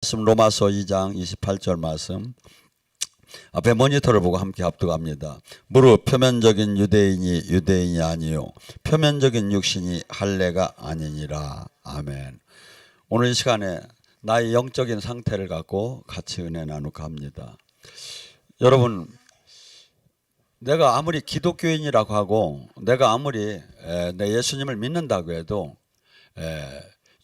말씀 로마서 2장 28절 말씀 앞에 모니터를 보고 함께 합독합니다. 무릇 표면적인 유대인이 유대인이 아니요 표면적인 육신이 할례가 아니니라. 아멘. 오늘 이 시간에 나의 영적인 상태를 갖고 같이 은혜 나누고 합니다. 여러분, 내가 아무리 기독교인이라고 하고 내가 아무리 내 예수님을 믿는다고 해도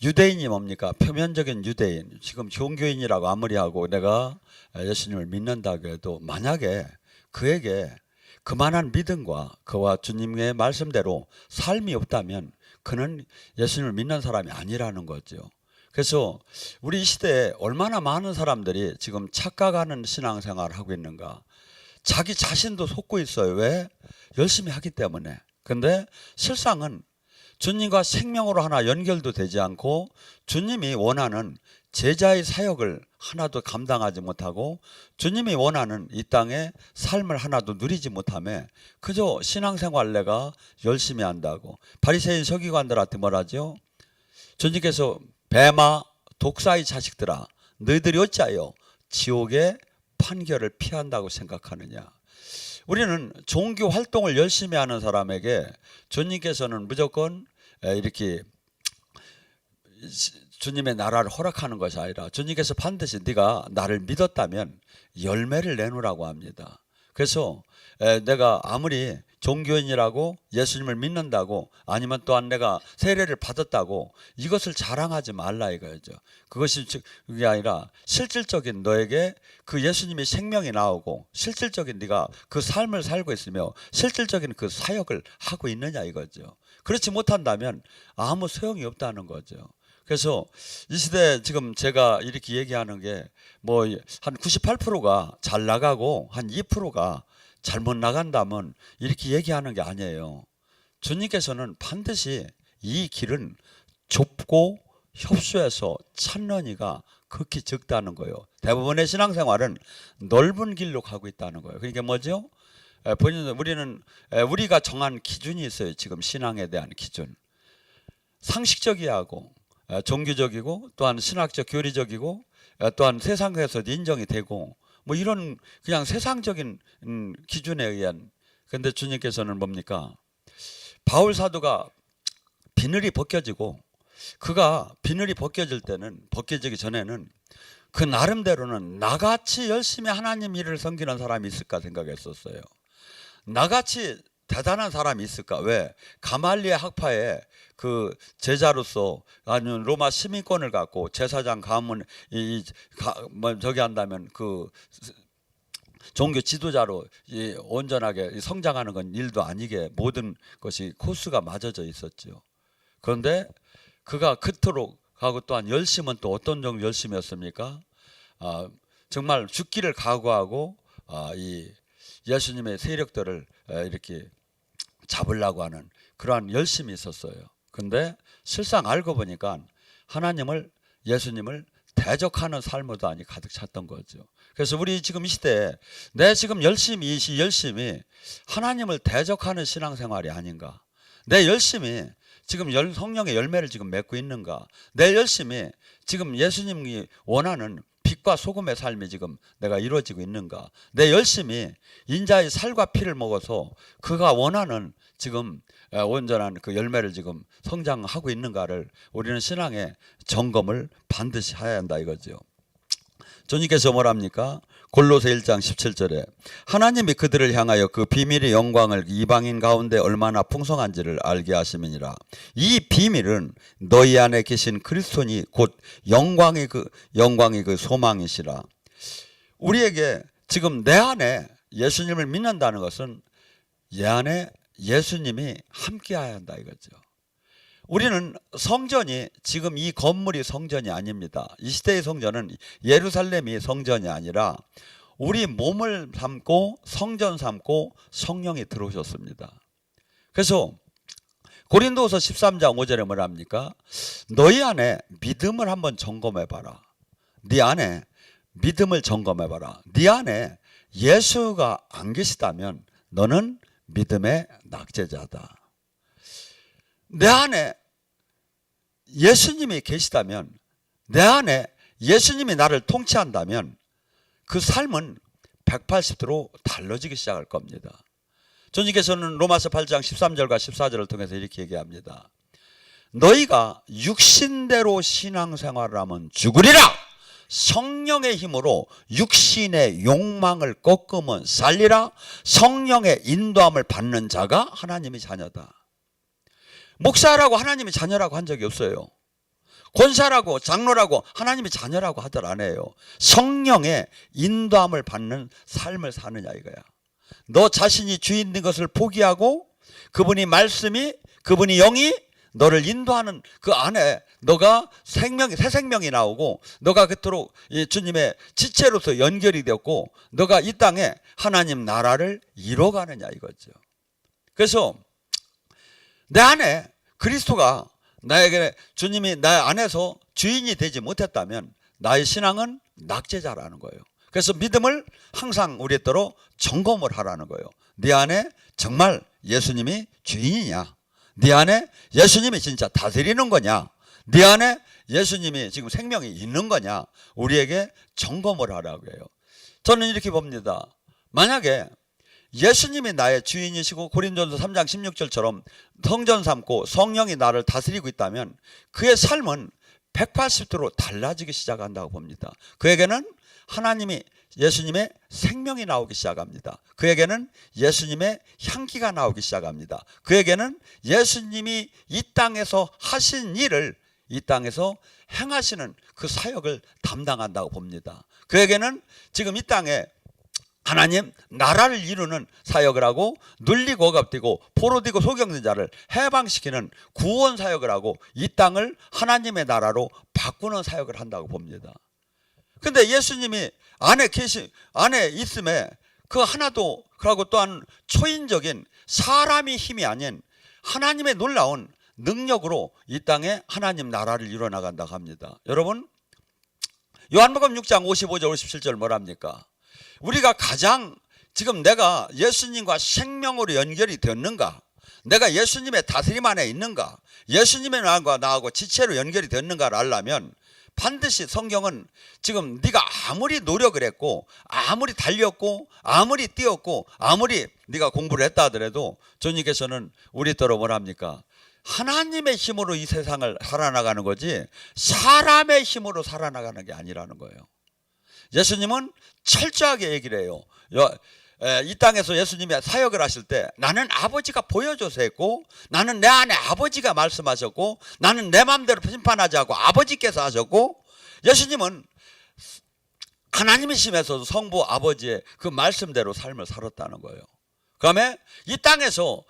유대인이 뭡니까? 표면적인 유대인, 지금 종교인이라고 아무리 하고 내가 예수님을 믿는다고 해도 만약에 그에게 그만한 믿음과 그와 주님의 말씀대로 삶이 없다면 그는 예수님을 믿는 사람이 아니라는 거죠. 그래서 우리 이 시대에 얼마나 많은 사람들이 지금 착각하는 신앙생활을 하고 있는가. 자기 자신도 속고 있어요. 왜? 열심히 하기 때문에. 근데 실상은 주님과 생명으로 하나 연결도 되지 않고 주님이 원하는 제자의 사역을 하나도 감당하지 못하고 주님이 원하는 이 땅의 삶을 하나도 누리지 못하며 그저 신앙생활 내가 열심히 한다고. 바리새인 서기관들한테 뭐라죠? 주님께서 뱀아 독사의 자식들아 너희들이 어찌하여 지옥의 판결을 피한다고 생각하느냐. 우리는 종교 활동을 열심히 하는 사람에게 주님께서는 무조건 이렇게 주님의 나라를 허락하는 것이 아니라 주님께서 반드시 네가 나를 믿었다면 열매를 내놓으라고 합니다. 그래서 내가 아무리 종교인이라고 예수님을 믿는다고 아니면 또한 내가 세례를 받았다고 이것을 자랑하지 말라 이거죠. 그것이 그게 아니라 실질적인 너에게 그 예수님의 생명이 나오고 실질적인 네가 그 삶을 살고 있으며 실질적인 그 사역을 하고 있느냐 이거죠. 그렇지 못한다면 아무 소용이 없다는 거죠. 그래서 이 시대 지금 제가 이렇게 얘기하는 게 뭐 한 98%가 잘 나가고 한 2%가 잘못 나간다면 이렇게 얘기하는 게 아니에요. 주님께서는 반드시 이 길은 좁고 협소해서 찾는 이가 극히 적다는 거예요. 대부분의 신앙생활은 넓은 길로 가고 있다는 거예요. 그러니까 뭐죠? 우리는 우리가 정한 기준이 있어요. 지금 신앙에 대한 기준. 상식적이야 하고 종교적이고 또한 신학적 교리적이고 또한 세상에서 인정이 되고 뭐 이런 그냥 세상적인 기준에 의한. 그런데 주님께서는 뭡니까? 바울 사도가 비늘이 벗겨지고 그가 비늘이 벗겨지기 전에는 그 나름대로는 나같이 열심히 하나님 일을 섬기는 사람이 있을까 생각했었어요. 나같이 대단한 사람이 있을까? 왜? 가말리의 학파에 그 제자로서 아니면 로마 시민권을 갖고 제사장 가문 저기 한다면 그 종교 지도자로 온전하게 성장하는 건 일도 아니게 모든 것이 코스가 맞아져 있었죠. 그런데 그가 그토록 하고 또한 열심은 또 어떤 정도 열심이었습니까? 정말 죽기를 각오하고 이 예수님의 세력들을 이렇게 잡으려고 하는 그러한 열심이 있었어요. 근데 실상 알고 보니까 하나님을 예수님을 대적하는 삶으로 아니 가득 찼던 거죠. 그래서 우리 지금 이 시대에 내 지금 열심히 하나님을 대적하는 신앙생활이 아닌가. 내 열심히 지금 성령의 열매를 지금 맺고 있는가. 내 열심히 지금 예수님이 원하는 빛과 소금의 삶이 지금 내가 이루어지고 있는가. 내 열심히 인자의 살과 피를 먹어서 그가 원하는 지금 온전한 그 열매를 지금 성장하고 있는가를 우리는 신앙의 점검을 반드시 해야 한다 이거죠. 주님께서 뭐랍니까? 골로새 1장 17절에 하나님이 그들을 향하여 그 비밀의 영광을 이방인 가운데 얼마나 풍성한지를 알게 하심이니라. 이 비밀은 너희 안에 계신 그리스도니 곧 영광의 그 소망이시라. 우리에게 지금 내 안에 예수님을 믿는다는 것은 내 안에 예수님이 함께해야 한다 이거죠. 우리는 성전이 지금 이 건물이 성전이 아닙니다. 이 시대의 성전은 예루살렘이 성전이 아니라 우리 몸을 삼고 성전 삼고 성령이 들어오셨습니다. 그래서 고린도후서 13장 5절에 뭐랍니까? 너희 안에 믿음을 한번 점검해봐라. 네 안에 믿음을 점검해봐라. 네 안에 예수가 안 계시다면 너는 믿음의 낙제자다. 내 안에 예수님이 계시다면 내 안에 예수님이 나를 통치한다면 그 삶은 180도로 달라지기 시작할 겁니다. 주님께서는 로마서 8장 13절과 14절을 통해서 이렇게 얘기합니다. 너희가 육신대로 신앙생활을 하면 죽으리라. 성령의 힘으로 육신의 욕망을 꺾으면 살리라. 성령의 인도함을 받는 자가 하나님의 자녀다. 목사라고 하나님의 자녀라고 한 적이 없어요. 권사라고 장로라고 하나님의 자녀라고 하들 안 해요. 성령의 인도함을 받는 삶을 사느냐 이거야. 너 자신이 주인인 것을 포기하고 그분이 말씀이, 그분이 영이 너를 인도하는 그 안에 너가 새 생명이 나오고 너가 그토록 주님의 지체로서 연결이 되었고 너가 이 땅에 하나님 나라를 이뤄가느냐 이거죠. 그래서 내 안에 그리스도가 나에게 주님이 내 안에서 주인이 되지 못했다면 나의 신앙은 낙제자라는 거예요. 그래서 믿음을 항상 우리대로 점검을 하라는 거예요. 네 안에 정말 예수님이 주인이냐? 네 안에 예수님이 진짜 다스리는 거냐? 네 안에 예수님이 지금 생명이 있는 거냐? 우리에게 점검을 하라고 해요. 저는 이렇게 봅니다. 만약에 예수님이 나의 주인이시고 고린도전서 3장 16절처럼 성전 삼고 성령이 나를 다스리고 있다면 그의 삶은 180도로 달라지기 시작한다고 봅니다. 그에게는 하나님이 예수님의 생명이 나오기 시작합니다. 그에게는 예수님의 향기가 나오기 시작합니다. 그에게는 예수님이 이 땅에서 하신 일을 이 땅에서 행하시는 그 사역을 담당한다고 봅니다. 그에게는 지금 이 땅에 하나님 나라를 이루는 사역을 하고 눌리고 억압되고 포로되고 속영된 자를 해방시키는 구원 사역을 하고 이 땅을 하나님의 나라로 바꾸는 사역을 한다고 봅니다. 근데 예수님이 안에 있음에 그 하나도, 그리고 또한 초인적인 사람의 힘이 아닌 하나님의 놀라운 능력으로 이 땅에 하나님 나라를 이뤄나간다고 합니다. 여러분, 요한복음 6장 55절 57절 뭐랍니까? 우리가 가장 지금 내가 예수님과 생명으로 연결이 됐는가? 내가 예수님의 다스림 안에 있는가? 예수님의 나하고 지체로 연결이 됐는가를 알려면 반드시 성경은 지금 네가 아무리 노력을 했고 아무리 달렸고 아무리 뛰었고 아무리 네가 공부를 했다 하더라도 주님께서는 우리더러 뭐랍니까? 하나님의 힘으로 이 세상을 살아나가는 거지 사람의 힘으로 살아나가는 게 아니라는 거예요. 예수님은 철저하게 얘기를 해요. 이 땅에서 예수님이 사역을 하실 때 나는 아버지가 보여줘서 했고 나는 내 안에 아버지가 말씀하셨고 나는 내 마음대로 심판하지 않고 아버지께서 하셨고 예수님은 하나님이심에서도 성부 아버지의 그 말씀대로 삶을 살았다는 거예요. 그다음에 이 땅에서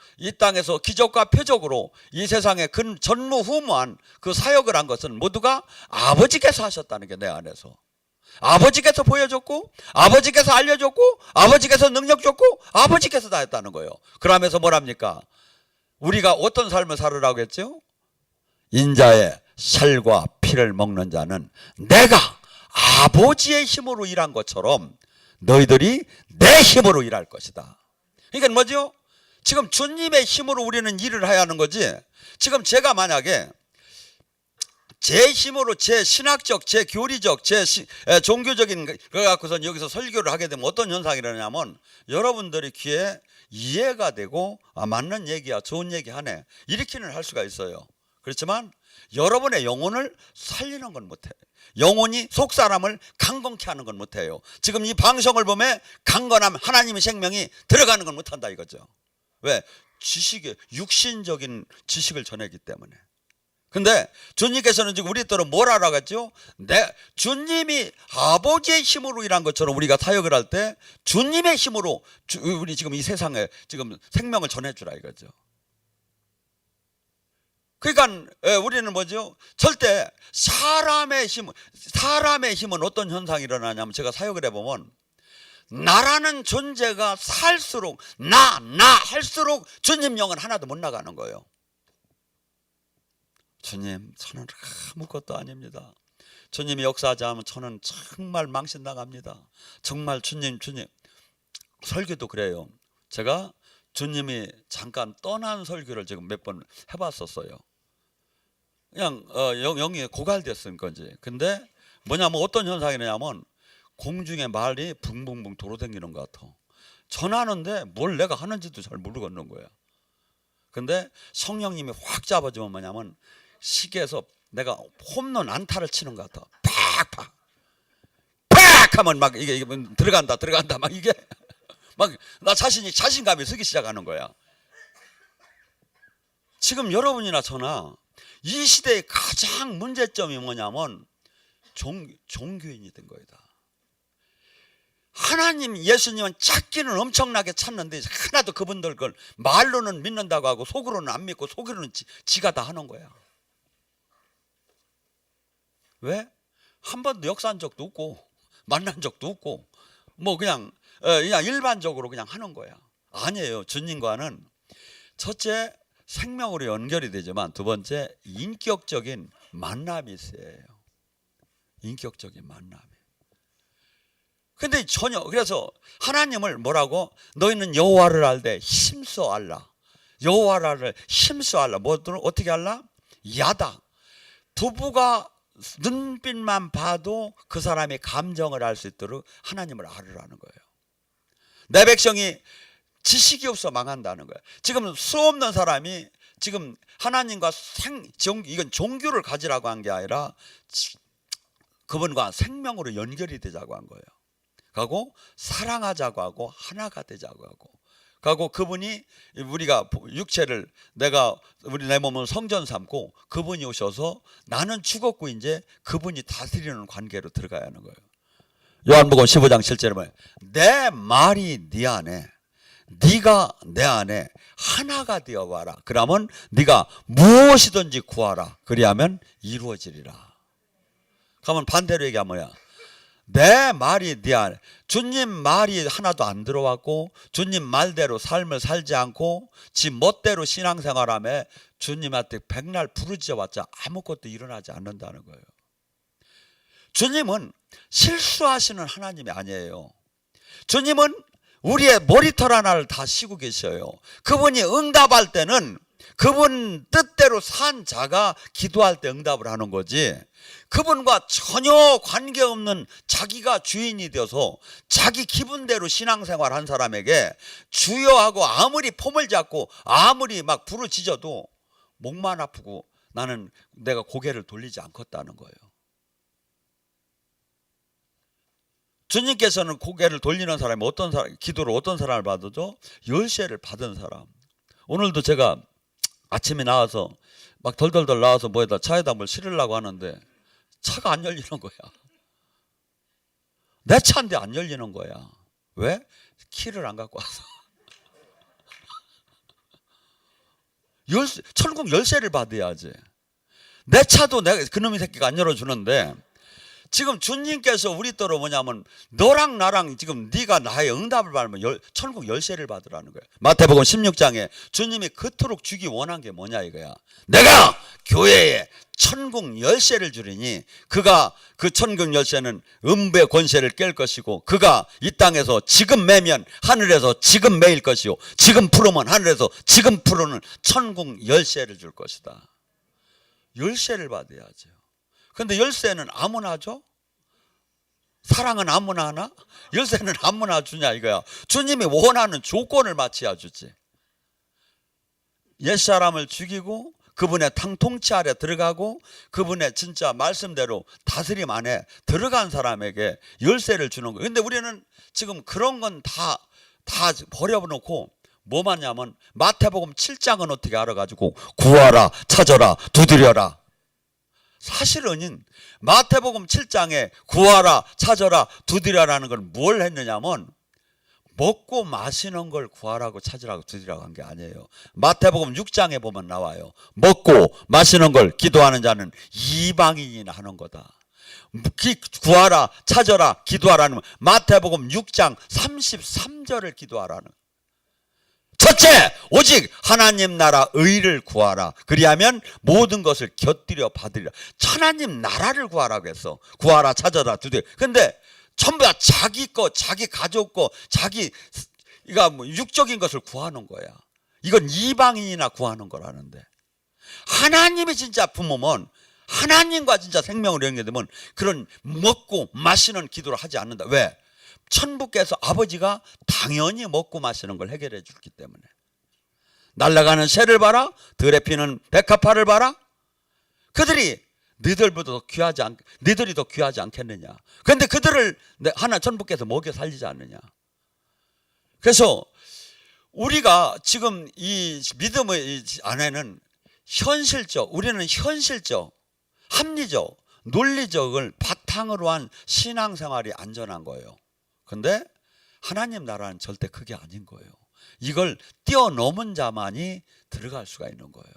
기적과 표적으로 이 세상에 전무후무한 그 사역을 한 것은 모두가 아버지께서 하셨다는 게 내 안에서. 아버지께서 보여줬고 아버지께서 알려줬고 아버지께서 능력 줬고 아버지께서 다 했다는 거예요. 그러면서 뭐랍니까? 우리가 어떤 삶을 살으라고 했죠? 인자의 살과 피를 먹는 자는 내가 아버지의 힘으로 일한 것처럼 너희들이 내 힘으로 일할 것이다. 그러니까 뭐죠? 지금 주님의 힘으로 우리는 일을 해야 하는 거지. 지금 제가 만약에 제 힘으로 제 신학적, 제 교리적, 제 종교적인 거 갖고서 여기서 설교를 하게 되면 어떤 현상이 일어나냐면 여러분들이 귀에 이해가 되고 맞는 얘기야, 좋은 얘기 하네 이렇게는 할 수가 있어요. 그렇지만 여러분의 영혼을 살리는 건 못해. 영혼이 속사람을 강건케 하는 건 못해요. 지금 이 방송을 보면 강건함 하나님의 생명이 들어가는 건 못한다 이거죠. 왜? 지식이 육신적인 지식을 전하기 때문에. 근데 주님께서는 지금 우리 때로 뭘 하라고 했죠? 주님이 아버지의 힘으로 일한 것처럼 우리가 사역을 할 때 주님의 힘으로 우리 지금 이 세상에 지금 생명을 전해주라 이거죠. 그러니까 우리는 뭐죠? 절대 사람의 힘은 어떤 현상이 일어나냐면 제가 사역을 해보면 나라는 존재가 살수록 나 할수록 주님 영은 하나도 못 나가는 거예요. 주님, 저는 아무것도 아닙니다. 주님이 역사하지 않으면 저는 정말 망신당합니다. 정말 주님. 설교도 그래요. 제가 주님이 잠깐 떠난 설교를 지금 몇 번 해봤었어요. 그냥 영이 고갈됐은 건지. 근데 뭐냐면 어떤 현상이냐면 공중에 말이 붕붕붕 돌아다니는 것 같아. 전하는데 뭘 내가 하는지도 잘 모르겠는 거야. 근데 성령님이 확 잡아주면 뭐냐면 시계에서 내가 홈런 안타를 치는 것 같아. 팍팍 팍 하면 막 이게 들어간다 막 이게 막 나 자신감이 서기 시작하는 거야. 지금 여러분이나 저나 이 시대의 가장 문제점이 뭐냐면 종교인이 된 거이다. 하나님 예수님은 찾기는 엄청나게 찾는데 하나도 그분들 걸 말로는 믿는다고 하고 속으로는 안 믿고 속으로는 지가 다 하는 거야. 왜? 한 번도 역사한 적도 없고 만난 적도 없고 뭐 그냥 일반적으로 그냥 하는 거야. 아니에요. 주님과는 첫째 생명으로 연결이 되지만 두 번째 인격적인 만남이 있어요. 인격적인 만남이. 근데 전혀 그래서 하나님을 뭐라고? 너희는 여호와를 알되 힘써 알라. 여호와를 힘써 알라. 뭐들 어떻게 알라? 야다. 부부가 눈빛만 봐도 그 사람의 감정을 알 수 있도록 하나님을 알으라는 거예요. 내 백성이 지식이 없어 망한다는 거예요. 지금 수 없는 사람이 지금 하나님과 이건 종교를 가지라고 한 게 아니라 그분과 생명으로 연결이 되자고 한 거예요. 가고 사랑하자고 하고 하나가 되자고 하고 가고 그분이 우리가 육체를 우리 내 몸을 성전 삼고 그분이 오셔서 나는 죽었고 이제 그분이 다스리는 관계로 들어가야 하는 거예요. 요한복음 15장 7절에 뭐예요? 내 말이 네 안에 네가 내 안에 하나가 되어와라. 그러면 네가 무엇이든지 구하라. 그리하면 이루어지리라. 그러면 반대로 얘기하면 뭐야? 내 말이 네 안에 주님 말이 하나도 안 들어왔고 주님 말대로 삶을 살지 않고 지 멋대로 신앙생활하며 주님한테 백날 부르짖어봤자 아무것도 일어나지 않는다는 거예요. 주님은 실수하시는 하나님이 아니에요. 주님은 우리의 머리털 하나를 다 쉬고 계셔요. 그분이 응답할 때는 그분 뜻대로 산 자가 기도할 때 응답을 하는 거지, 그분과 전혀 관계없는 자기가 주인이 되어서 자기 기분대로 신앙생활 한 사람에게 주여하고 아무리 폼을 잡고 아무리 막 부르짖어도 목만 아프고 나는 내가 고개를 돌리지 않겠다는 거예요. 주님께서는 고개를 돌리는 사람이 어떤 사람, 기도를 어떤 사람을 받아도 열쇠를 받은 사람. 오늘도 제가 아침에 나와서 막 덜덜덜 나와서 뭐에다 차에다 뭘 실으려고 하는데 차가 안 열리는 거야. 내 차인데 안 열리는 거야. 왜? 키를 안 갖고 와서. 천국 열쇠를 받아야지. 내 차도 내가 그놈의 새끼가 안 열어주는데 지금 주님께서 우리 때로 뭐냐면 너랑 나랑 지금 네가 나의 응답을 받으면 천국 열쇠를 받으라는 거예요. 마태복음 16장에 주님이 그토록 주기 원한 게 뭐냐 이거야. 내가 교회에 천국 열쇠를 주리니 그가 그 천국 열쇠는 음부의 권세를 깰 것이고 그가 이 땅에서 지금 매면 하늘에서 지금 매일 것이요 지금 풀으면 하늘에서 지금 풀으는 천국 열쇠를 줄 것이다. 열쇠를 받아야죠. 근데 열쇠는 아무나 줘? 사랑은 아무나 하나? 열쇠는 아무나 주냐 이거야. 주님이 원하는 조건을 맞춰야 주지. 옛사람을 죽이고 그분의 통치 아래 들어가고 그분의 진짜 말씀대로 다스림 안에 들어간 사람에게 열쇠를 주는 거예요. 근데 우리는 지금 그런 건 다 버려놓고 뭐만 하냐면 마태복음 7장은 어떻게 알아가지고 구하라 찾아라 두드려라. 사실은 마태복음 7장에 구하라 찾아라 두드려라는 건 뭘 했느냐면 먹고 마시는 걸 구하라고 찾으라고 두드리라고 한 게 아니에요. 마태복음 6장에 보면 나와요. 먹고 마시는 걸 기도하는 자는 이방인이나 하는 거다. 구하라 찾아라 기도하라는 마태복음 6장 33절을 기도하라는. 첫째, 오직 하나님 나라 의를 구하라. 그리하면 모든 것을 곁들여 받으리라. 하나님 나라를 구하라고 했어. 구하라 찾아라 두드려. 근데 전부 다 자기 거, 자기 가족 거, 자기가 뭐 육적인 것을 구하는 거야. 이건 이방인이나 구하는 거라는데. 하나님이 진짜 부모면 하나님과 진짜 생명으로 연결되면 그런 먹고 마시는 기도를 하지 않는다. 왜? 천부께서 아버지가 당연히 먹고 마시는 걸 해결해 주기 때문에. 날아가는 새를 봐라, 들에 피는 백합화를 봐라. 그들이 너희들이 더 귀하지 않겠느냐. 그런데 그들을 하나 천부께서 먹여 살리지 않느냐. 그래서 우리가 지금 이 믿음의 안에는 우리는 현실적, 합리적, 논리적을 바탕으로 한 신앙생활이 안전한 거예요. 그런데 하나님 나라는 절대 그게 아닌 거예요. 이걸 뛰어넘은 자만이 들어갈 수가 있는 거예요.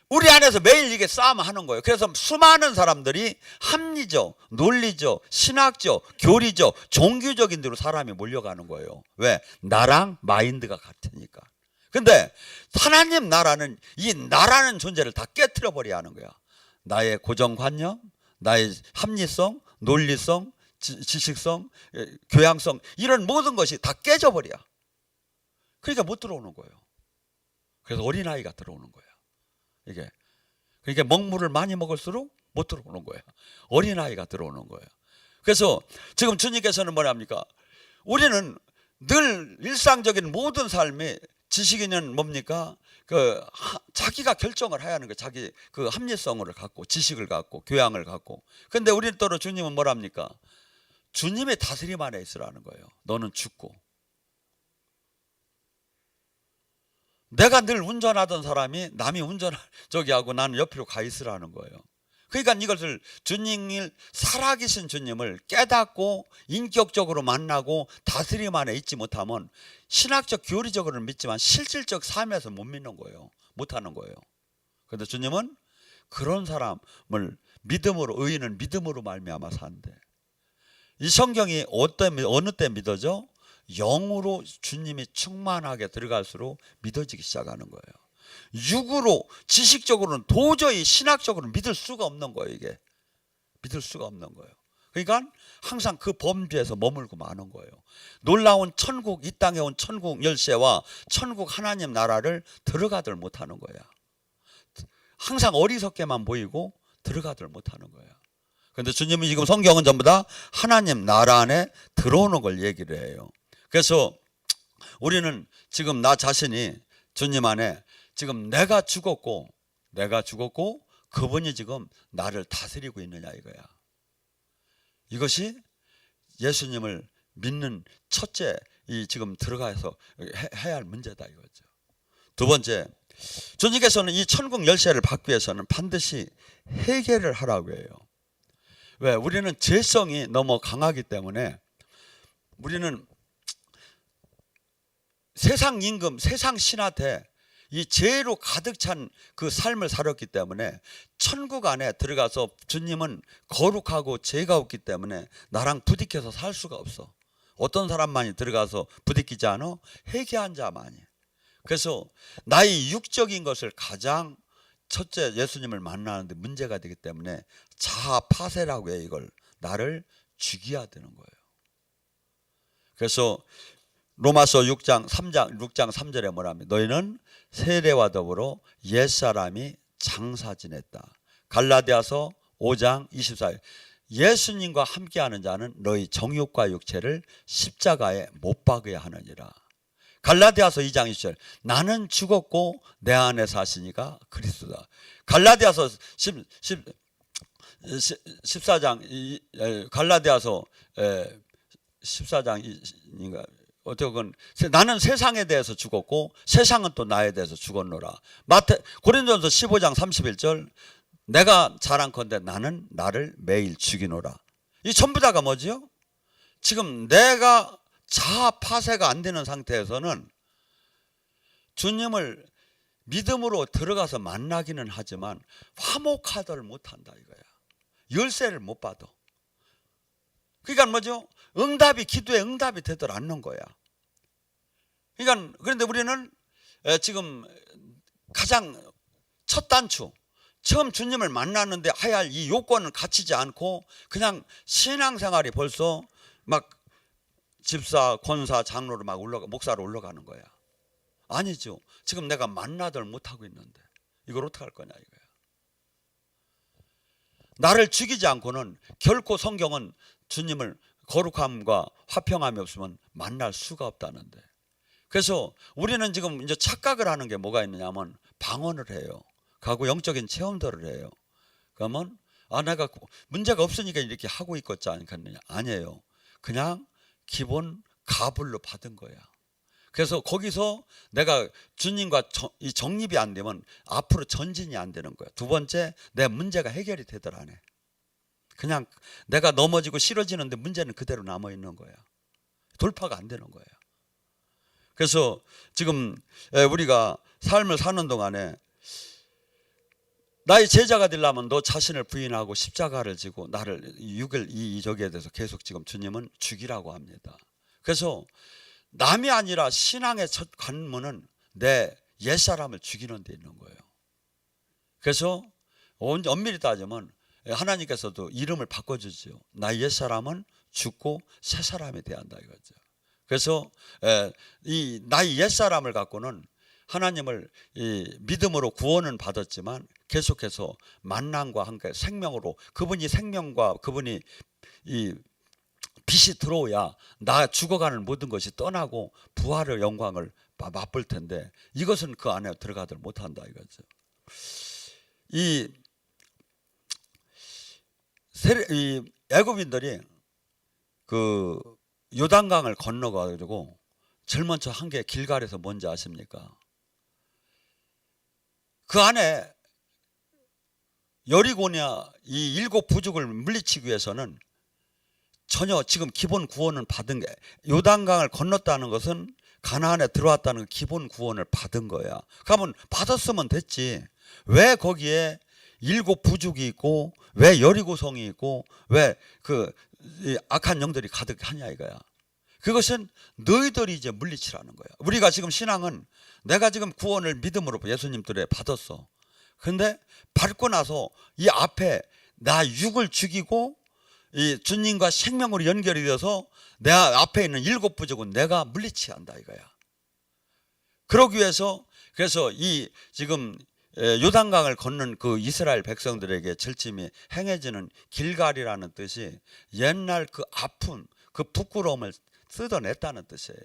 우리 안에서 매일 이게 싸움하는 거예요. 그래서 수많은 사람들이 합리적, 논리적, 신학적, 교리적, 종교적인 데로 사람이 몰려가는 거예요. 왜? 나랑 마인드가 같으니까. 근데 하나님 나라는 이 나라는 존재를 다 깨트려 버려야 하는 거야. 나의 고정관념, 나의 합리성, 논리성, 지식성, 교양성, 이런 모든 것이 다 깨져버려. 그러니까 못 들어오는 거예요. 그래서 어린아이가 들어오는 거예요. 이게 그러니까 먹물을 많이 먹을수록 못 들어오는 거예요. 어린아이가 들어오는 거예요. 그래서 지금 주님께서는 뭐랍니까? 우리는 늘 일상적인 모든 삶의 지식인은 뭡니까? 자기가 결정을 해야 하는 거예요. 자기 그 합리성을 갖고, 지식을 갖고, 교양을 갖고. 근데 우리는 또 주님은 뭐랍니까? 주님의 다스림 안에 있으라는 거예요. 너는 죽고. 내가 늘 운전하던 사람이 남이 하고 나는 옆으로 가 있으라는 거예요. 그러니까 이것을 주님을, 살아계신 주님을 깨닫고 인격적으로 만나고 다스림 안에 있지 못하면 신학적 교리적으로는 믿지만 실질적 삶에서 못 믿는 거예요. 못하는 거예요. 그런데 주님은 그런 사람을 믿음으로, 의인은 믿음으로 말미암아 산대. 이 성경이 어느 때 믿어져? 영으로 주님이 충만하게 들어갈수록 믿어지기 시작하는 거예요. 육으로, 지식적으로는 도저히 신학적으로는 믿을 수가 없는 거예요. 이게 믿을 수가 없는 거예요. 그러니까 항상 그 범죄에서 머물고 마는 거예요. 놀라운 천국, 이 땅에 온 천국 열쇠와 천국 하나님 나라를 들어가들 못하는 거야. 항상 어리석게만 보이고 들어가들 못하는 거야. 그런데 주님이 지금 성경은 전부 다 하나님 나라 안에 들어오는 걸 얘기를 해요. 그래서 우리는 지금 나 자신이 주님 안에 지금 내가 죽었고 그분이 지금 나를 다스리고 있느냐 이거야. 이것이 예수님을 믿는 첫째 지금 들어가서 해야 할 문제다 이거죠. 두 번째, 주님께서는 이 천국 열쇠를 받기 위해서는 반드시 회개를 하라고 해요. 왜? 우리는 죄성이 너무 강하기 때문에 우리는 세상 임금, 세상 신한테 이 죄로 가득 찬 그 삶을 살았기 때문에 천국 안에 들어가서 주님은 거룩하고 죄가 없기 때문에 나랑 부딪혀서 살 수가 없어. 어떤 사람만이 들어가서 부딪히지 않아? 회개한 자만이. 그래서 나의 육적인 것을 가장 첫째 예수님을 만나는데 문제가 되기 때문에 자아 파쇄라고 해요. 이걸 나를 죽여야 되는 거예요. 그래서 로마서 6장 3절에 뭐랍니까? 너희는 세례와 더불어 옛사람이 장사 지냈다. 갈라디아서 5장 24절 예수님과 함께하는 자는 너희 정욕과 육체를 십자가에 못 박아야 하느니라. 갈라디아서 2장 20절 나는 죽었고 내 안에 사시니가 그리스도다. 갈라디아서 14장 갈라디아서 14장인가 어떻게 나는 세상에 대해서 죽었고 세상은 또 나에 대해서 죽었노라. 고린도전서 15장 31절 내가 자랑컨대 나는 나를 매일 죽이노라. 이 전부 다가 뭐지요? 지금 내가 자아 파쇄가 안 되는 상태에서는 주님을 믿음으로 들어가서 만나기는 하지만 화목하도를 못한다 이거야. 열쇠를 못 받아. 그러니까 뭐죠? 기도에 응답이 되도록 않는 거야. 그러니까 그런데 우리는 지금 가장 첫 단추, 처음 주님을 만났는데 해야 할 이 요건을 갖추지 않고 그냥 신앙생활이 벌써 막 집사, 권사, 장로로 막 목사로 올라가는 거야. 아니죠. 지금 내가 만나들 못하고 있는데 이걸 어떻게 할 거냐 이거야. 나를 죽이지 않고는 결코 성경은 주님을 거룩함과 화평함이 없으면 만날 수가 없다는데. 그래서 우리는 지금 이제 착각을 하는 게 뭐가 있느냐면 방언을 해요. 가고 영적인 체험들을 해요. 그러면 내가 문제가 없으니까 이렇게 하고 있겠지 않겠느냐. 아니에요. 그냥 기본 가불로 받은 거야. 그래서 거기서 내가 주님과 이 정립이 안 되면 앞으로 전진이 안 되는 거야. 두 번째, 내 문제가 해결이 되들 안 해. 그냥 내가 넘어지고 싫어지는데 문제는 그대로 남아 있는 거야. 돌파가 안 되는 거야. 그래서 지금 우리가 삶을 사는 동안에 나의 제자가 되려면 너 자신을 부인하고 십자가를 지고 나를 저기에 대해서 계속 지금 주님은 죽이라고 합니다. 그래서 남이 아니라 신앙의 첫 관문은 내 옛사람을 죽이는 데 있는 거예요. 그래서 엄밀히 따지면 하나님께서도 이름을 바꿔주죠. 나의 옛사람은 죽고 새 사람이 돼야 한다 이거죠. 그래서 이 나의 옛사람을 갖고는 하나님을 이 믿음으로 구원은 받았지만 계속해서 만남과 함께 생명으로 그분이 생명과 그분이 이 빛이 들어오야 나 죽어가는 모든 것이 떠나고 부활의 영광을 맛볼 텐데 이것은 그 안에 들어가들 못한다 이거죠. 이 애굽인들이 그 요단강을 건너가지고 제일 먼저 한 게 길갈에서 뭔지 아십니까? 그 안에 여리고냐 이 일곱 부족을 물리치기 위해서는 전혀 지금 기본 구원은 받은 게 요단강을 건넜다는 것은 가나안에 들어왔다는 기본 구원을 받은 거야. 그러면 받았으면 됐지. 왜 거기에 일곱 부족이 있고 왜 여리고성이 있고 왜 그 악한 영들이 가득하냐 이거야. 그것은 너희들이 이제 물리치라는 거야. 우리가 지금 신앙은 내가 지금 구원을 믿음으로 예수님들에 받았어. 근데 받고 나서 이 앞에 나 육을 죽이고 이 주님과 생명으로 연결이 되어서 내 앞에 있는 일곱 부족은 내가 물리쳐야 한다 이거야. 그러기 위해서 그래서 이 지금 요단강을 건넌 그 이스라엘 백성들에게 절침이 행해지는 길갈이라는 뜻이 옛날 그 아픔 그 부끄러움을 뜯어냈다는 뜻이에요.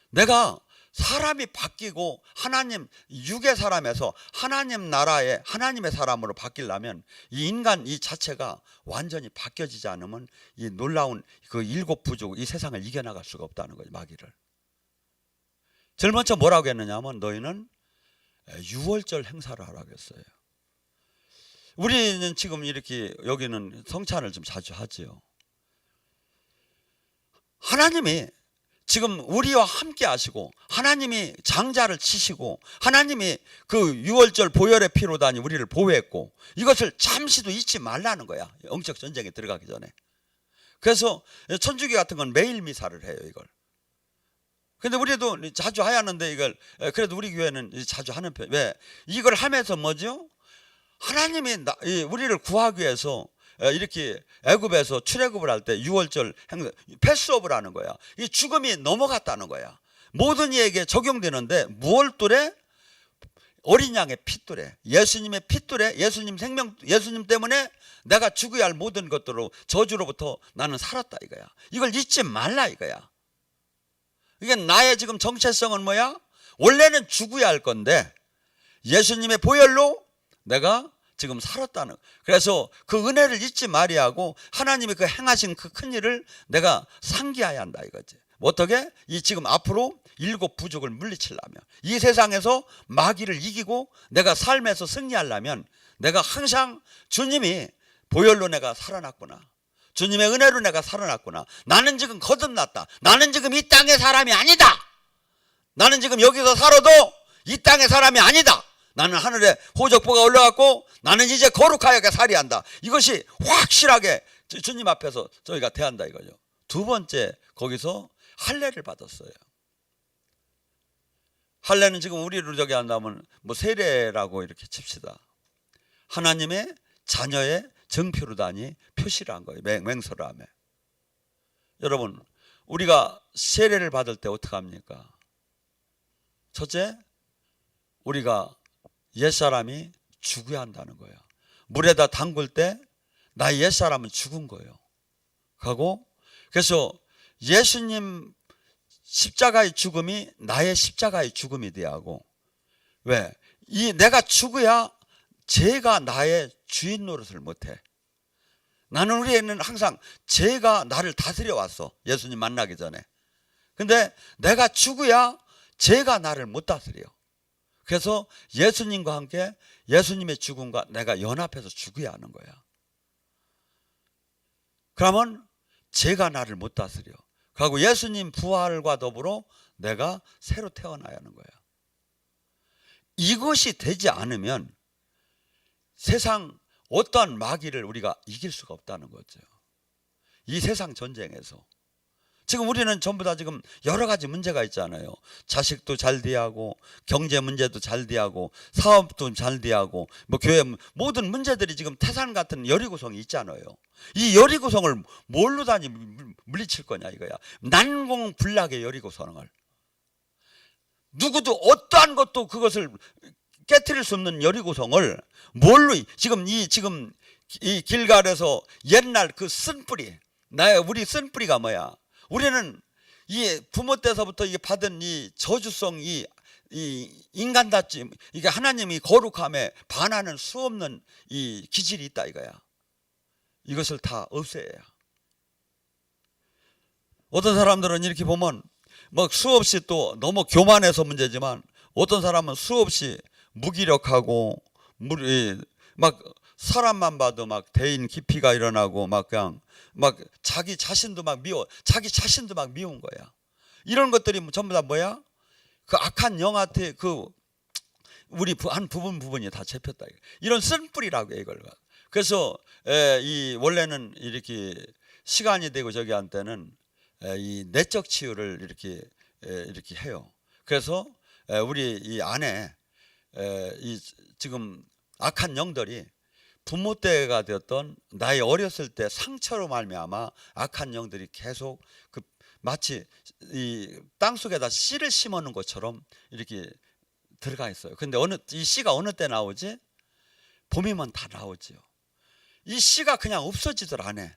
내가 사람이 바뀌고 하나님 육의 사람에서 하나님 나라의 하나님의 사람으로 바뀌려면 이 인간 이 자체가 완전히 바뀌어지지 않으면 이 놀라운 그 일곱 부족 이 세상을 이겨나갈 수가 없다는 거예요. 마귀를. 제일 먼저 뭐라고 했느냐면 너희는 유월절 행사를 하라고 했어요. 우리는 지금 이렇게 여기는 성찬을 좀 자주 하지요. 하나님이 지금 우리와 함께 하시고 하나님이 장자를 치시고 하나님이 그 유월절 보혈의 피로 다니 우리를 보호했고 이것을 잠시도 잊지 말라는 거야. 영적 전쟁에 들어가기 전에. 그래서 천주교 같은 건 매일 미사를 해요 이걸. 근데 우리도 자주 하야하는데 이걸 그래도 우리 교회는 자주 하는 편. 왜? 이걸 하면서 뭐죠? 하나님이 우리를 구하기 위해서 이렇게 애굽에서 출애굽을 할 때 유월절 행사 패스오브를 하는 거야. 이 죽음이 넘어갔다는 거야. 모든 이에게 적용되는데 무얼 뚜레? 어린 양의 핏뚜레. 예수님의 핏뚜레. 예수님 생명 예수님 때문에 내가 죽어야 할 모든 것들로 저주로부터 나는 살았다 이거야. 이걸 잊지 말라 이거야. 이게 나의 지금 정체성은 뭐야? 원래는 죽어야 할 건데 예수님의 보혈로 내가 지금 살았다는. 그래서 그 은혜를 잊지 말아야 하고 하나님이 그 행하신 그 큰 일을 내가 상기해야 한다 이거지. 어떻게? 이 지금 앞으로 일곱 부족을 물리치려면 이 세상에서 마귀를 이기고 내가 삶에서 승리하려면 내가 항상 주님이 보혈로 내가 살아났구나. 주님의 은혜로 내가 살아났구나. 나는 지금 거듭났다. 나는 지금 이 땅의 사람이 아니다. 나는 지금 여기서 살아도 이 땅의 사람이 아니다. 나는 하늘에 호적보가 올라갔고 나는 이제 거룩하게 살이한다. 이것이 확실하게 주님 앞에서 저희가 대한다 이거죠. 두 번째 거기서 할례를 받았어요. 할례는 지금 우리로 저기 한다면 뭐 세례라고 이렇게 칩시다. 하나님의 자녀의 정표로다니 표시를 한 거예요. 맹세를 하며. 여러분 우리가 세례를 받을 때 어떻게 합니까? 첫째 우리가 옛사람이 죽어야 한다는 거예요. 물에다 담글 때 나의 옛사람은 죽은 거예요. 하고 그래서 예수님 십자가의 죽음이 나의 십자가의 죽음이 돼야 하고, 왜? 내가 죽어야 죄가 나의 주인 노릇을 못해. 나는 우리에는 항상 죄가 나를 다스려 왔어. 예수님 만나기 전에. 근데 내가 죽어야 죄가 나를 못 다스려. 그래서 예수님과 함께 예수님의 죽음과 내가 연합해서 죽어야 하는 거야. 그러면 죄가 나를 못 다스려. 그리고 예수님 부활과 더불어 내가 새로 태어나야 하는 거야. 이것이 되지 않으면 세상 어떠한 마귀를 우리가 이길 수가 없다는 거죠. 이 세상 전쟁에서 지금 우리는 전부 다 지금 여러 가지 문제가 있잖아요. 자식도 잘 대하고, 경제 문제도 잘 대하고, 사업도 잘 대하고, 뭐 교회 모든 문제들이 지금 태산 같은 여리고성이 있잖아요. 이 여리고성을 뭘로 다니 물리칠 거냐 이거야. 난공불락의 여리고성을. 누구도 어떠한 것도 그것을 깨트릴 수 없는 여리고성을 뭘로, 지금 이 길갈에서 옛날 그 쓴뿌리, 우리 쓴뿌리가 뭐야? 우리는 이 부모 때서부터 받은 이 저주성, 이 인간답지, 이게 하나님이 거룩함에 반하는 수없는 이 기질이 있다 이거야. 이것을 다 없애야. 어떤 사람들은 이렇게 보면 뭐 수없이 또 너무 교만해서 문제지만, 어떤 사람은 수없이 무기력하고 막 사람만 봐도 막 대인 기피가 일어나고 막 그냥 막 자기 자신도 막 미운 거야. 이런 것들이 전부 다 뭐야? 그 악한 영한테 우리 한 부분이 다 잡혔다. 이런 쓴뿌리라고 해 이걸. 그래서 이 원래는 이렇게 시간이 되고 저기 한 때는 이 내적 치유를 이렇게 해요. 그래서 우리 이 안에 이 지금 악한 영들이 부모 때가 되었던 나의 어렸을 때 상처로 말미암아 악한 영들이 계속 마치 이 땅속에다 씨를 심어놓은 것처럼 이렇게 들어가 있어요. 근데 이 씨가 어느 때 나오지? 봄이면 다 나오지요. 이 씨가 그냥 없어지질 않아.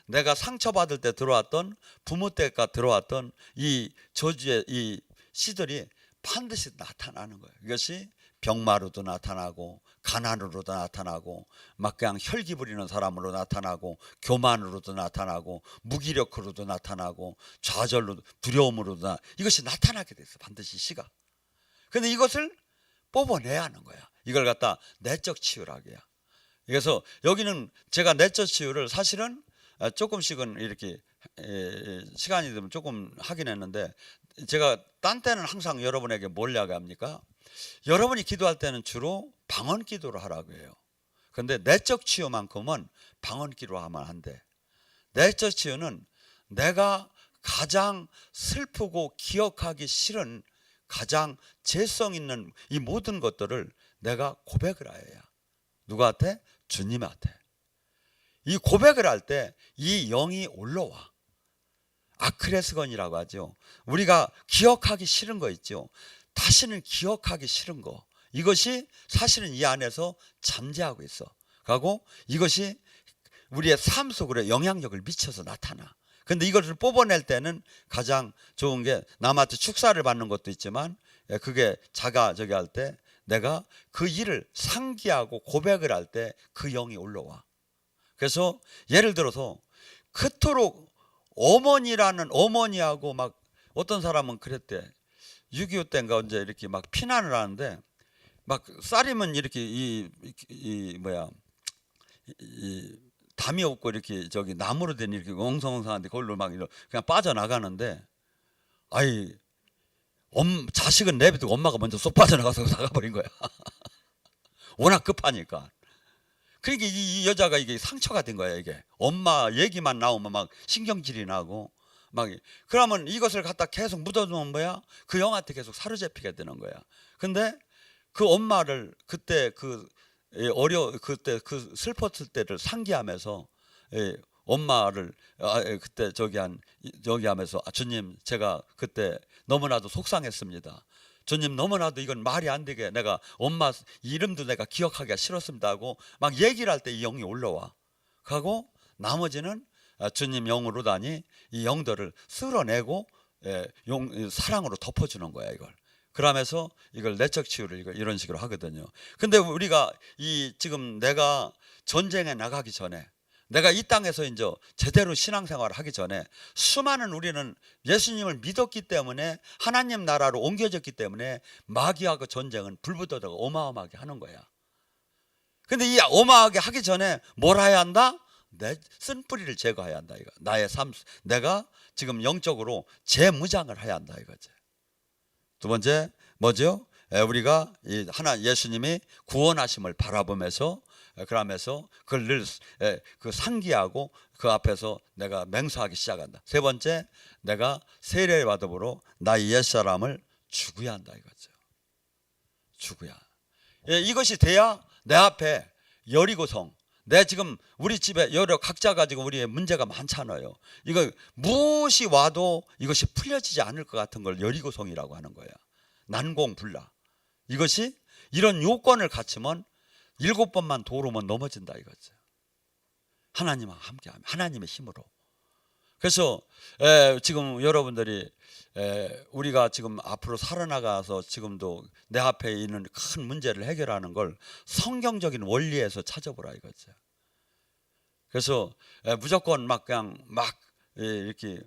내가 상처받을 때 들어왔던, 부모 때가 들어왔던 이 저주의 이 씨들이 반드시 나타나는 거예요. 이것이 병마로도 나타나고, 가난으로도 나타나고, 막 그냥 혈기 부리는 사람으로 나타나고, 교만으로도 나타나고, 무기력으로도 나타나고, 좌절로, 두려움으로도 이것이 나타나게 됐어. 반드시 씨가. 근데 이것을 뽑아내야 하는 거야. 이걸 갖다 내적 치유라고 해요. 그래서 여기는 제가 내적 치유를 사실은 조금씩은 이렇게 시간이 되면 조금 하긴 했는데, 제가 딴 때는 항상 여러분에게 뭘 이야기합니까? 여러분이 기도할 때는 주로 방언 기도를 하라고 해요. 그런데 내적 치유만큼은 방언 기도로 하면 안 돼. 내적 치유는 내가 가장 슬프고 기억하기 싫은 가장 죄성 있는 이 모든 것들을 내가 고백을 해야. 누구한테? 주님한테. 이 고백을 할 때 이 영이 올라와. 아크레스건이라고 하죠. 우리가 기억하기 싫은 거 있죠. 다시는 기억하기 싫은 거. 이것이 사실은 이 안에서 잠재하고 있어. 그리고 이것이 우리의 삶 속으로 영향력을 미쳐서 나타나. 근데 이것을 뽑아낼 때는 가장 좋은 게, 남한테 축사를 받는 것도 있지만, 그게 저기 할 때 내가 그 일을 상기하고 고백을 할 때 그 영이 올라와. 그래서 예를 들어서 그토록 어머니하고 막 어떤 사람은 그랬대. 6.25 때인가 언제 이렇게 막 피난을 하는데, 막 쌀이면 이렇게 이 담이 없고 이렇게 저기 나무로 된 이렇게 엉성엉성한데 그걸로 막 그냥 빠져나가는데, 아이 자식은 내비두고 엄마가 먼저 쏙 빠져나가서 나가버린 거야. 워낙 급하니까. 그러니까 이 여자가 이게 상처가 된 거야. 이게 엄마 얘기만 나오면 막 신경질이 나고 막, 그러면 이것을 갖다 계속 묻어두면 뭐야? 그 영한테 계속 사로잡히게 되는 거야. 근데 그 엄마를 그때 그때 그 슬펐을 때를 상기하면서 엄마를 그때 저기 하면서, 주님, 제가 그때 너무나도 속상했습니다. 주님 너무나도 이건 말이 안 되게 내가 엄마 이름도 내가 기억하기가 싫었습니다 하고 막 얘기를 할 때 이 영이 올라와. 하고 나머지는 주님 영으로 다니 이 영들을 쓸어내고 사랑으로 덮어주는 거야 이걸. 그러면서 이걸 내적 치유를 이런 식으로 하거든요. 근데 우리가 지금 내가 전쟁에 나가기 전에 내가 이 땅에서 이제 제대로 신앙생활을 하기 전에 수많은 우리는 예수님을 믿었기 때문에 하나님 나라로 옮겨졌기 때문에 마귀하고 전쟁은 불붙어다가 어마어마하게 하는 거야. 근데 이 어마어마하게 하기 전에 뭘 해야 한다? 내 쓴뿌리를 제거해야 한다 이거. 나의 삶, 내가 지금 영적으로 재무장을 해야 한다 이거지. 두 번째 뭐죠? 우리가 예수님이 구원하심을 바라보면서 그러면서 그걸 늘 상기하고 그 앞에서 내가 맹세하기 시작한다. 세 번째, 내가 세례와 더불어 나의 옛사람을 죽어야 한다 이거죠. 죽어야. 이것이 돼야 내 앞에 여리고성. 내 지금 우리 집에 여러 각자 가지고 우리의 문제가 많잖아요. 이거 무엇이 와도 이것이 풀려지지 않을 것 같은 걸 여리고성이라고 하는 거야. 난공불락. 이것이 이런 요건을 갖추면 7번만 도로면 넘어진다 이거죠. 하나님과 함께하면 하나님의 힘으로. 그래서 지금 여러분들이 우리가 지금 앞으로 살아나가서 지금도 내 앞에 있는 큰 문제를 해결하는 걸 성경적인 원리에서 찾아보라 이거죠. 그래서 무조건 막 그냥 막 이렇게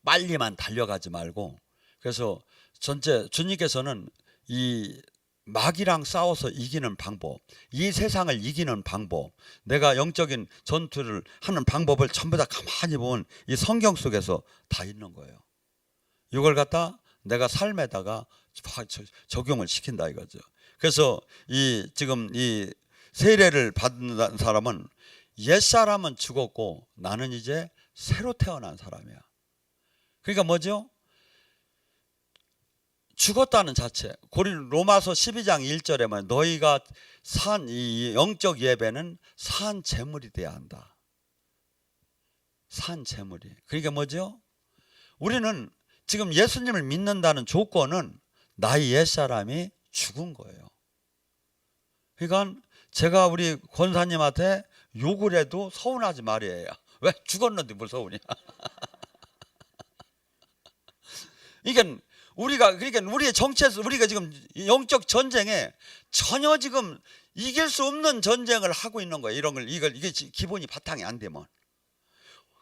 빨리만 달려가지 말고, 그래서 전체 주님께서는 이 마귀랑 싸워서 이기는 방법, 이 세상을 이기는 방법, 내가 영적인 전투를 하는 방법을 전부 다 가만히 보면 이 성경 속에서 다 있는 거예요. 이걸 갖다 내가 삶에다가 적용을 시킨다 이거죠. 그래서 지금 이 세례를 받는 사람은 옛사람은 죽었고 나는 이제 새로 태어난 사람이야. 그러니까 뭐죠? 죽었다는 자체. 로마서 12장 1절에 말 너희가 이 영적 예배는 산 제물이 돼야 한다. 산 제물이. 그러니까 뭐죠? 우리는 지금 예수님을 믿는다는 조건은 나의 옛사람이 죽은 거예요. 그러니까 제가 우리 권사님한테 욕을 해도 서운하지 말이에요. 왜 죽었는데 뭘 서운이야? 그러니까 우리의 정체에서 우리가 지금 영적 전쟁에 전혀 지금 이길 수 없는 전쟁을 하고 있는 거예요. 이게 기본이 바탕이 안 되면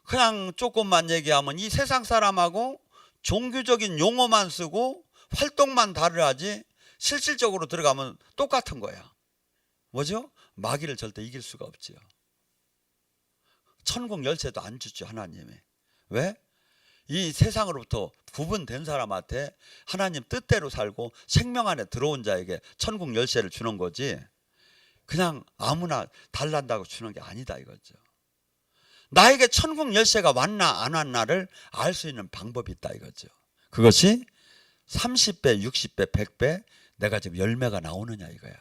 그냥 조금만 얘기하면 이 세상 사람하고 종교적인 용어만 쓰고 활동만 다르지 실질적으로 들어가면 똑같은 거야. 뭐죠? 마귀를 절대 이길 수가 없지요. 천국 열쇠도 안 주죠 하나님이. 왜? 이 세상으로부터 구분된 사람한테 하나님 뜻대로 살고 생명 안에 들어온 자에게 천국 열쇠를 주는 거지 그냥 아무나 달란다고 주는 게 아니다 이거죠. 나에게 천국 열쇠가 왔나 안 왔나를 알 수 있는 방법이 있다 이거죠. 그것이 30배, 60배, 100배 내가 지금 열매가 나오느냐 이거야.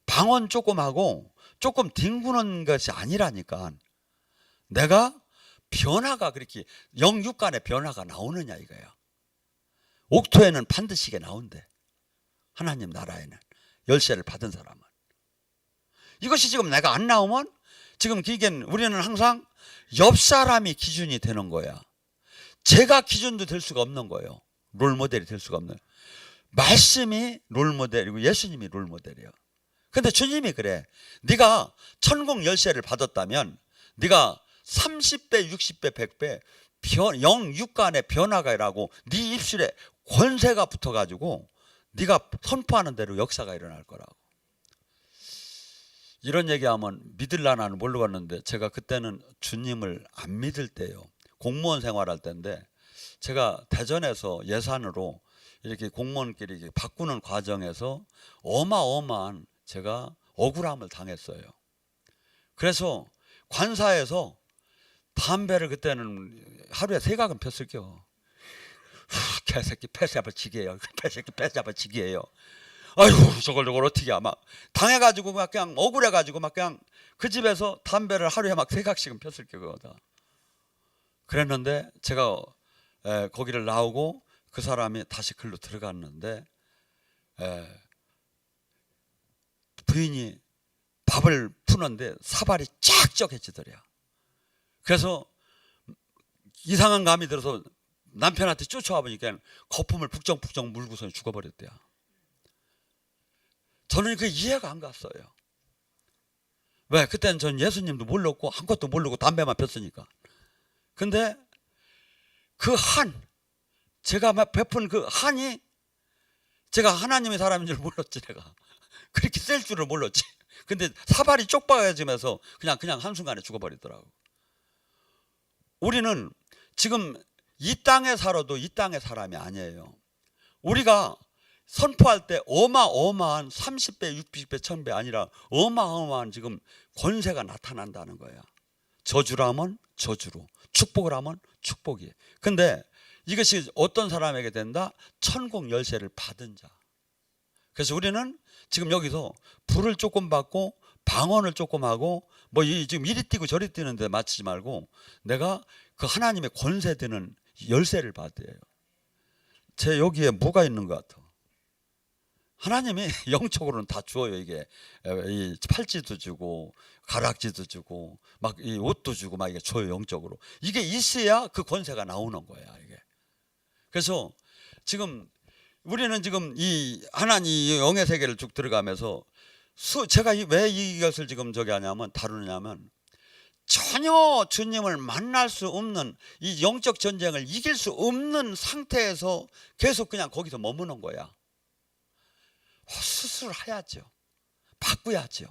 방언 조금 하고 조금 뒹구는 것이 아니라니까. 내가 변화가 그렇게 영육간의 변화가 나오느냐 이거야. 옥토에는 반드시 이게 나온대. 하나님 나라에는 열쇠를 받은 사람은. 이것이 지금 내가 안 나오면 지금 우리는 항상 옆 사람이 기준이 되는 거야. 제가 기준도 될 수가 없는 거예요. 롤모델이 될 수가 없는. 말씀이 롤모델이고 예수님이 롤모델이에요. 근데 주님이 그래. 네가 천국 열쇠를 받았다면 네가 30배, 60배, 100배 영육간의 변화가 일어나고 네 입술에 권세가 붙어가지고 네가 선포하는 대로 역사가 일어날 거라고. 이런 얘기하면 믿을라나는 모르겠는데 제가 그때는 주님을 안 믿을 때요. 공무원 생활할 때인데 제가 대전에서 예산으로 이렇게 공무원끼리 이렇게 바꾸는 과정에서 어마어마한 제가 억울함을 당했어요. 그래서 관사에서 담배를 그때는 하루에 3각은 폈을게요. 개새끼 폐쇄합을 지게요. 개새끼 폐쇄합을 지게요. 아이고 저걸 어떻게 막 당해가지고 막 그냥 억울해가지고 막 그냥 그 집에서 담배를 하루에 막 3각씩은 폈을게요. 그거다. 그랬는데 제가 거기를 나오고 그 사람이 다시 글로 들어갔는데 부인이 밥을 푸는데 사발이 쫙적해지더래요. 그래서 이상한 감이 들어서 남편한테 쫓아와 보니까 거품을 북적북적 물고서 죽어버렸대요. 저는 그게 이해가 안 갔어요. 왜? 그때는 전 예수님도 몰랐고 아무것도 모르고 담배만 폈으니까. 근데 그 제가 베푼 그 한이, 제가 하나님의 사람인 줄 몰랐지. 내가 그렇게 셀 줄을 몰랐지. 근데 사발이 쪽박해지면서 그냥 한순간에 죽어버리더라고. 우리는 지금 이 땅에 살아도 이 땅의 사람이 아니에요. 우리가 선포할 때 어마어마한 30배, 60배, 1000배 아니라 어마어마한 지금 권세가 나타난다는 거야. 저주라면 저주로, 축복을 하면 축복이. 근데 이것이 어떤 사람에게 된다? 천국 열쇠를 받은 자. 그래서 우리는 지금 여기서 불을 조금 받고 방언을 조금 하고 지금 이리 뛰고 저리 뛰는데 맞추지 말고 내가 그 하나님의 권세 드는 열쇠를 받아요. 제 여기에 뭐가 있는 것 같아? 하나님이 영적으로는 다 주어요. 이게 이 팔찌도 주고 가락지도 주고 막 이 옷도 주고 막 이게 줘요. 영적으로 이게 있어야 그 권세가 나오는 거야. 이게. 그래서 지금 우리는 지금 이 하나님 영의 세계를 쭉 들어가면서 제가 왜 이것을 지금 하냐면 다루느냐면 전혀 주님을 만날 수 없는 이 영적 전쟁을 이길 수 없는 상태에서 계속 그냥 거기서 머무는 거야. 수술을 해야죠. 바꾸야죠.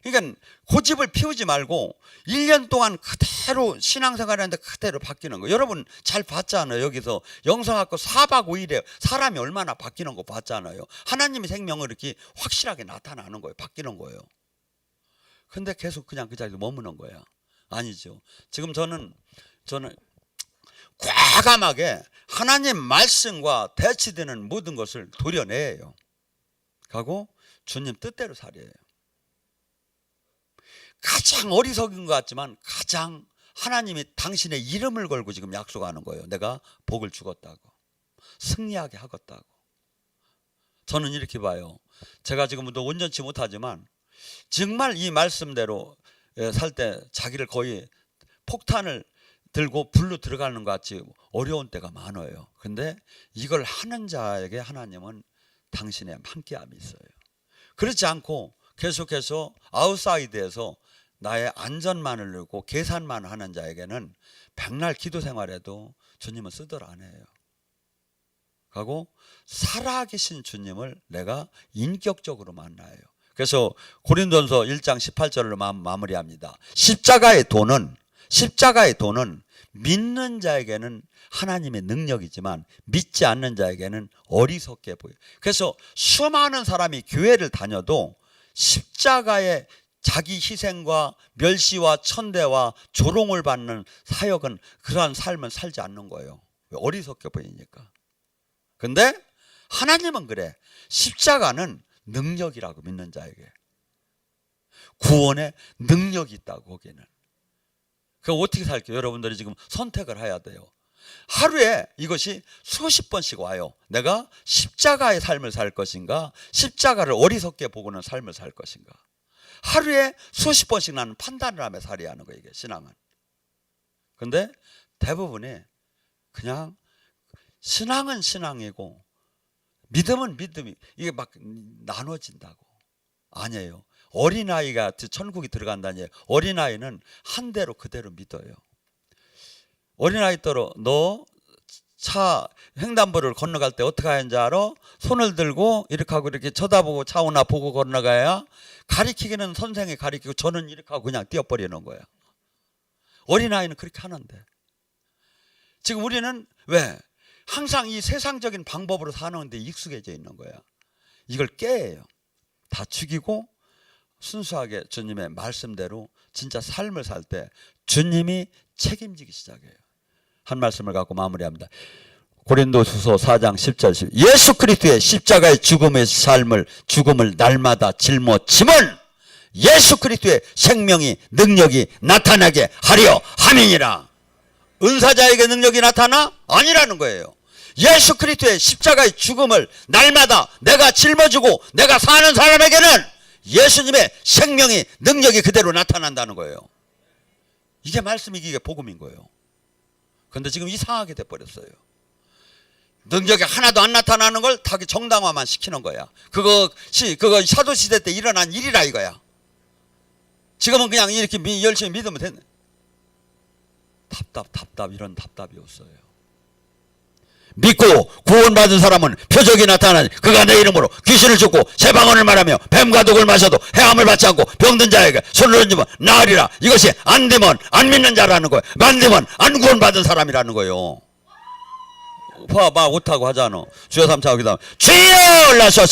그러니까 고집을 피우지 말고 1년 동안 그대로 신앙생활 하는데 그대로 바뀌는 거. 여러분 잘 봤잖아요. 여기서 영성학교 4박 5일에 사람이 얼마나 바뀌는 거 봤잖아요. 하나님의 생명을 이렇게 확실하게 나타나는 거예요. 바뀌는 거예요. 근데 계속 그냥 그 자리에 머무는 거야. 아니죠. 지금 저는 과감하게 하나님 말씀과 대치되는 모든 것을 도려내요. 가고 주님 뜻대로 살아요. 가장 어리석은 것 같지만 가장 하나님이 당신의 이름을 걸고 지금 약속하는 거예요. 내가 복을 주겠다고, 승리하게 하겠다고. 저는 이렇게 봐요. 제가 지금도 온전치 못하지만 정말 이 말씀대로 살 때 자기를 거의 폭탄을 들고 불로 들어가는 것 같이 어려운 때가 많아요. 근데 이걸 하는 자에게 하나님은 당신의 함께함이 있어요. 그렇지 않고 계속해서 아웃사이드에서 나의 안전만을 누리고 계산만 하는 자에게는 백날 기도 생활에도 주님은 쓰들 안 해요. 하고 살아계신 주님을 내가 인격적으로 만나요. 그래서 고린도전서 1장 18절로 마무리합니다. 십자가의 도는 믿는 자에게는 하나님의 능력이지만 믿지 않는 자에게는 어리석게 보여요. 그래서 수많은 사람이 교회를 다녀도 십자가의 자기 희생과 멸시와 천대와 조롱을 받는 사역은 그러한 삶을 살지 않는 거예요. 왜? 어리석게 보이니까. 근데 하나님은 그래. 십자가는 능력이라고, 믿는 자에게 구원의 능력이 있다고. 거기는 그럼 어떻게 살게요? 여러분들이 지금 선택을 해야 돼요. 하루에 이것이 수십 번씩 와요. 내가 십자가의 삶을 살 것인가, 십자가를 어리석게 보고는 삶을 살 것인가. 하루에 수십 번씩 나는 판단을 하며 살아야 하는 거예요. 이게 신앙은. 근데 대부분이 그냥 신앙은 신앙이고 믿음은 믿음이, 이게 막 나눠진다고. 아니에요. 어린아이가 천국이 들어간다니. 어린아이는 한 대로 그대로 믿어요. 어린아이더러 너 차 횡단보도를 건너갈 때 어떻게 하는지 알아? 손을 들고 이렇게 하고 이렇게 쳐다보고 차오나 보고 건너가야. 가리키기는 선생이 가리키고 저는 이렇게 하고 그냥 뛰어버리는 거야. 어린아이는 그렇게 하는데 지금 우리는 왜? 항상 이 세상적인 방법으로 사는데 익숙해져 있는 거야. 이걸 깨요. 다 죽이고 순수하게 주님의 말씀대로 진짜 삶을 살 때 주님이 책임지기 시작해요. 한 말씀을 갖고 마무리합니다. 고린도후서 4장 10절 10. 예수 그리스도의 십자가의 죽음을 날마다 짊어짐은 예수 그리스도의 생명이 능력이 나타나게 하려 함이니라. 은사자에게 능력이 나타나? 아니라는 거예요. 예수 그리스도의 십자가의 죽음을 날마다 내가 짊어지고 내가 사는 사람에게는 예수님의 생명이 능력이 그대로 나타난다는 거예요. 이게 말씀이 이게 복음인 거예요. 그런데 지금 이상하게 돼버렸어요. 능력이 하나도 안 나타나는 걸 다 정당화만 시키는 거야. 그거 사도시대 때 일어난 일이라 이거야. 지금은 그냥 이렇게 열심히 믿으면 되네. 답답 이런 답답이 없어요. 믿고 구원받은 사람은 표적이 나타나니 그가 내 이름으로 귀신을 쫓고 새 방언을 말하며 뱀과 독을 마셔도 해함을 받지 않고 병든 자에게 손을 얹으면 나으리라. 이것이 안 되면 안 믿는 자라는 거예요. 안 되면 안 구원받은 사람이라는 거예요. 봐 못하고 하잖아. 주여 삼차하기도 하면 주여 올라서서